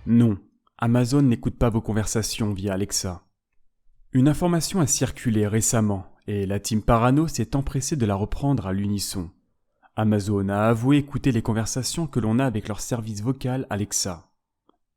Non, Amazon n'écoute pas vos conversations via Alexa. Une information a circulé récemment et la team Parano s'est empressée de la reprendre à l'unisson. Amazon a avoué écouter les conversations que l'on a avec leur service vocal Alexa.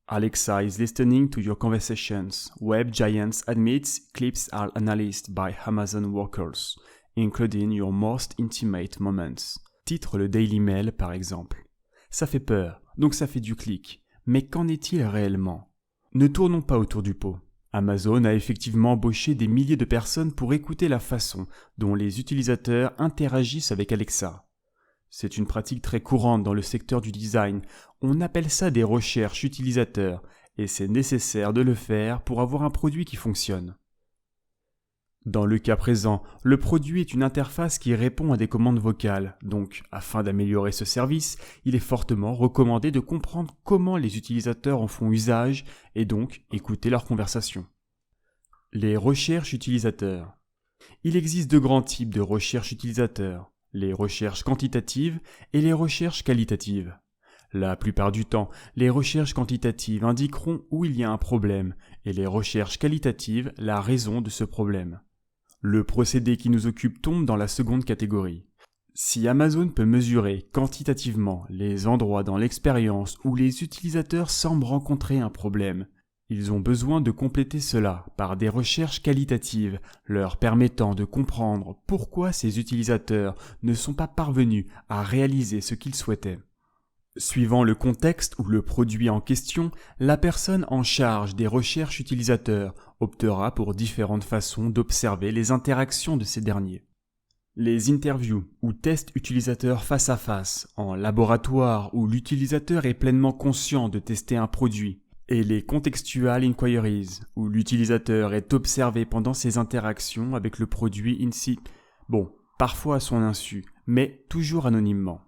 Alexa is listening to your conversations. Web Giants admits clips are analyzed by Amazon workers, including your most intimate moments. Titre le Daily Mail par exemple. Ça fait peur, donc ça fait du clic. Mais qu'en est-il réellement ? Ne tournons pas autour du pot. Amazon a effectivement embauché des milliers de personnes pour écouter la façon dont les utilisateurs interagissent avec Alexa. C'est une pratique très courante dans le secteur du design. On appelle ça des recherches utilisateurs et c'est nécessaire de le faire pour avoir un produit qui fonctionne. Dans le cas présent, le produit est une interface qui répond à des commandes vocales, donc afin d'améliorer ce service, il est fortement recommandé de comprendre comment les utilisateurs en font usage et donc écouter leurs conversations. Les recherches utilisateurs. Il existe deux grands types de recherches utilisateurs, les recherches quantitatives et les recherches qualitatives. La plupart du temps, les recherches quantitatives indiqueront où il y a un problème et les recherches qualitatives la raison de ce problème. Le procédé qui nous occupe tombe dans la seconde catégorie. Si Amazon peut mesurer quantitativement les endroits dans l'expérience où les utilisateurs semblent rencontrer un problème, ils ont besoin de compléter cela par des recherches qualitatives leur permettant de comprendre pourquoi ces utilisateurs ne sont pas parvenus à réaliser ce qu'ils souhaitaient. Suivant le contexte ou le produit en question, la personne en charge des recherches utilisateurs optera pour différentes façons d'observer les interactions de ces derniers. Les interviews ou tests utilisateurs face à face, en laboratoire où l'utilisateur est pleinement conscient de tester un produit, et les contextual inquiries, où l'utilisateur est observé pendant ses interactions avec le produit in situ. Parfois à son insu, mais toujours anonymement.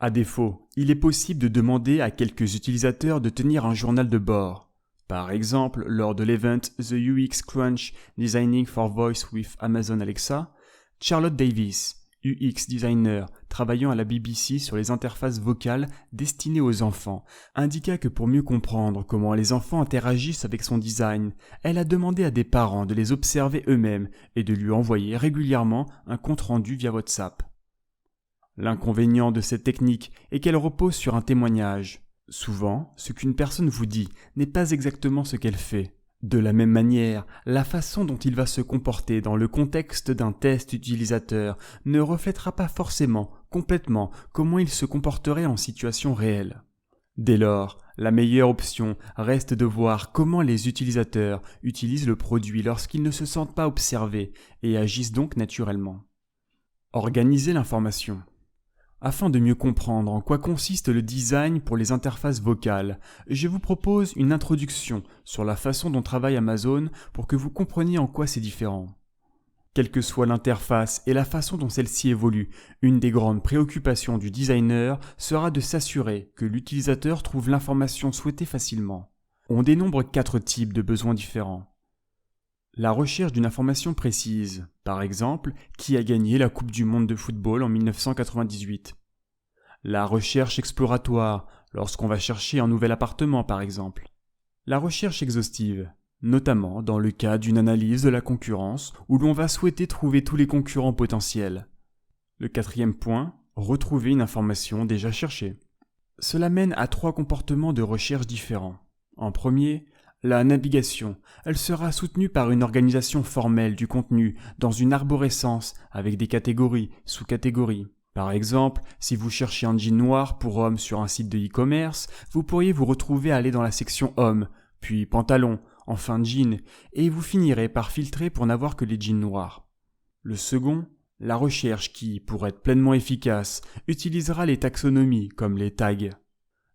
À défaut, il est possible de demander à quelques utilisateurs de tenir un journal de bord. Par exemple, lors de l'event The UX Crunch Designing for Voice with Amazon Alexa, Charlotte Davis, UX designer travaillant à la BBC sur les interfaces vocales destinées aux enfants, indiqua que pour mieux comprendre comment les enfants interagissent avec son design, elle a demandé à des parents de les observer eux-mêmes et de lui envoyer régulièrement un compte-rendu via WhatsApp. L'inconvénient de cette technique est qu'elle repose sur un témoignage. Souvent, ce qu'une personne vous dit n'est pas exactement ce qu'elle fait. De la même manière, la façon dont il va se comporter dans le contexte d'un test utilisateur ne reflètera pas forcément, complètement, comment il se comporterait en situation réelle. Dès lors, la meilleure option reste de voir comment les utilisateurs utilisent le produit lorsqu'ils ne se sentent pas observés et agissent donc naturellement. Organiser l'information. Afin de mieux comprendre en quoi consiste le design pour les interfaces vocales, je vous propose une introduction sur la façon dont travaille Amazon pour que vous compreniez en quoi c'est différent. Quelle que soit l'interface et la façon dont celle-ci évolue, une des grandes préoccupations du designer sera de s'assurer que l'utilisateur trouve l'information souhaitée facilement. On dénombre 4 types de besoins différents. La recherche d'une information précise, par exemple, qui a gagné la Coupe du monde de football en 1998. La recherche exploratoire, lorsqu'on va chercher un nouvel appartement par exemple. La recherche exhaustive, notamment dans le cas d'une analyse de la concurrence où l'on va souhaiter trouver tous les concurrents potentiels. Le 4e point, retrouver une information déjà cherchée. Cela mène à 3 comportements de recherche différents. En premier, la navigation, elle sera soutenue par une organisation formelle du contenu dans une arborescence avec des catégories, sous-catégories. Par exemple, si vous cherchez un jean noir pour homme sur un site de e-commerce, vous pourriez vous retrouver à aller dans la section homme, puis pantalon, enfin jean, et vous finirez par filtrer pour n'avoir que les jeans noirs. Le second, la recherche qui, pour être pleinement efficace, utilisera les taxonomies comme les tags.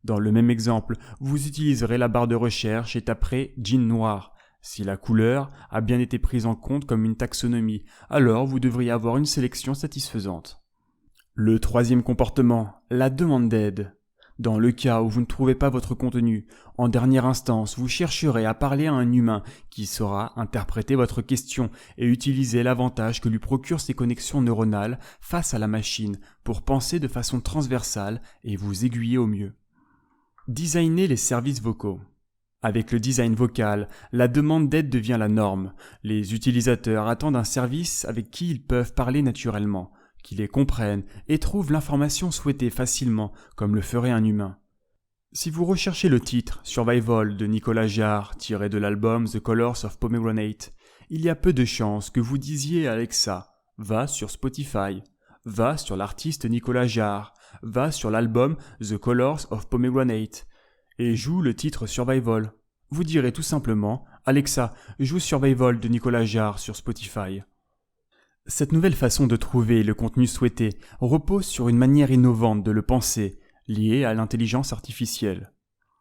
Dans le même exemple, vous utiliserez la barre de recherche et taperez « jean noir ». Si la couleur a bien été prise en compte comme une taxonomie, alors vous devriez avoir une sélection satisfaisante. Le 3e comportement, la demande d'aide. Dans le cas où vous ne trouvez pas votre contenu, en dernière instance, vous chercherez à parler à un humain qui saura interpréter votre question et utiliser l'avantage que lui procurent ces connexions neuronales face à la machine pour penser de façon transversale et vous aiguiller au mieux. Designer les services vocaux. Avec le design vocal, la demande d'aide devient la norme. Les utilisateurs attendent un service avec qui ils peuvent parler naturellement, qui les comprennent et trouvent l'information souhaitée facilement, comme le ferait un humain. Si vous recherchez le titre Survival de Nicolas Jarre, tiré de l'album The Colors of Pomegranate, il y a peu de chances que vous disiez à Alexa « Va sur Spotify »,« Va sur l'artiste Nicolas Jarre »,« Va sur l'album The Colors of Pomegranate » et joue le titre Survival. Vous direz tout simplement « Alexa, joue Survival de Nicolas Jarre sur Spotify ». Cette nouvelle façon de trouver le contenu souhaité repose sur une manière innovante de le penser, liée à l'intelligence artificielle.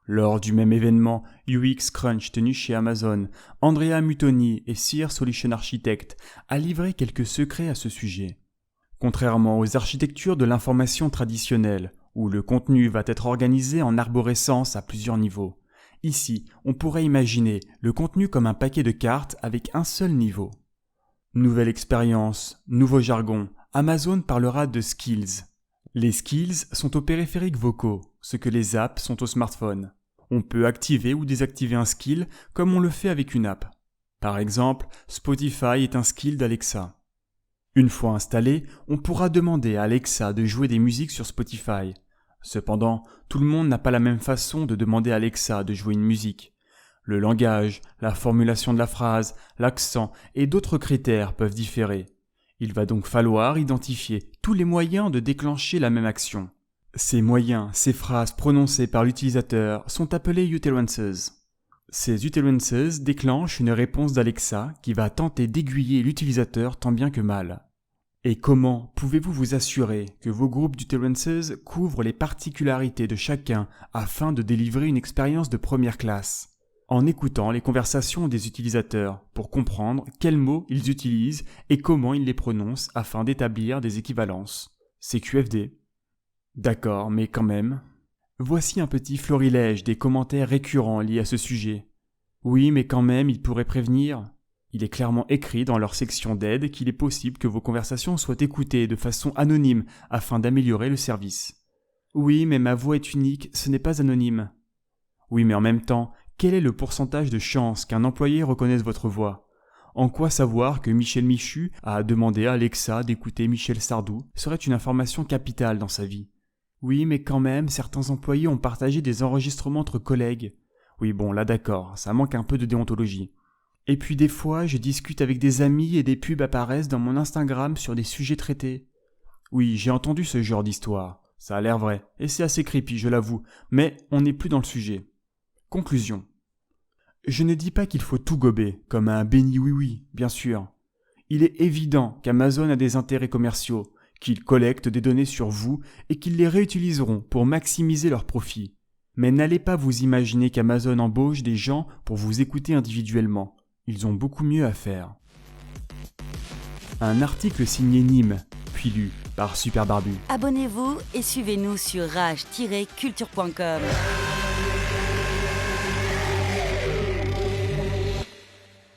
Lors du même événement UX Crunch tenu chez Amazon, Andrea Mutoni et Seer Solution Architect a livré quelques secrets à ce sujet. Contrairement aux architectures de l'information traditionnelles, où le contenu va être organisé en arborescence à plusieurs niveaux, ici, on pourrait imaginer le contenu comme un paquet de cartes avec un seul niveau. Nouvelle expérience, nouveau jargon, Amazon parlera de skills. Les skills sont aux périphériques vocaux, ce que les apps sont au smartphone. On peut activer ou désactiver un skill comme on le fait avec une app. Par exemple, Spotify est un skill d'Alexa. Une fois installé, on pourra demander à Alexa de jouer des musiques sur Spotify. Cependant, tout le monde n'a pas la même façon de demander à Alexa de jouer une musique. Le langage, la formulation de la phrase, l'accent et d'autres critères peuvent différer. Il va donc falloir identifier tous les moyens de déclencher la même action. Ces moyens, ces phrases prononcées par l'utilisateur sont appelés utterances. Ces utterances déclenchent une réponse d'Alexa qui va tenter d'aiguiller l'utilisateur tant bien que mal. Et comment pouvez-vous vous assurer que vos groupes d'utterances couvrent les particularités de chacun afin de délivrer une expérience de première classe ? En écoutant les conversations des utilisateurs pour comprendre quels mots ils utilisent et comment ils les prononcent afin d'établir des équivalences. C'est QFD. D'accord, mais quand même. Voici un petit florilège des commentaires récurrents liés à ce sujet. Oui, mais quand même, ils pourraient prévenir. Il est clairement écrit dans leur section d'aide qu'il est possible que vos conversations soient écoutées de façon anonyme afin d'améliorer le service. Oui, mais ma voix est unique, ce n'est pas anonyme. Oui, mais en même temps, quel est le pourcentage de chances qu'un employé reconnaisse votre voix ? En quoi savoir que Michel Michu a demandé à Alexa d'écouter Michel Sardou serait une information capitale dans sa vie. Oui, mais quand même, certains employés ont partagé des enregistrements entre collègues. Oui, bon, là d'accord, ça manque un peu de déontologie. Et puis des fois, je discute avec des amis et des pubs apparaissent dans mon Instagram sur des sujets traités. Oui, j'ai entendu ce genre d'histoire. Ça a l'air vrai, et c'est assez creepy, je l'avoue, mais on n'est plus dans le sujet. Conclusion. Je ne dis pas qu'il faut tout gober, comme un béni oui-oui, bien sûr. Il est évident qu'Amazon a des intérêts commerciaux, qu'ils collectent des données sur vous et qu'ils les réutiliseront pour maximiser leurs profits. Mais n'allez pas vous imaginer qu'Amazon embauche des gens pour vous écouter individuellement. Ils ont beaucoup mieux à faire. Un article signé Nîmes, puis lu par Super Barbu. Abonnez-vous et suivez-nous sur rage-culture.com.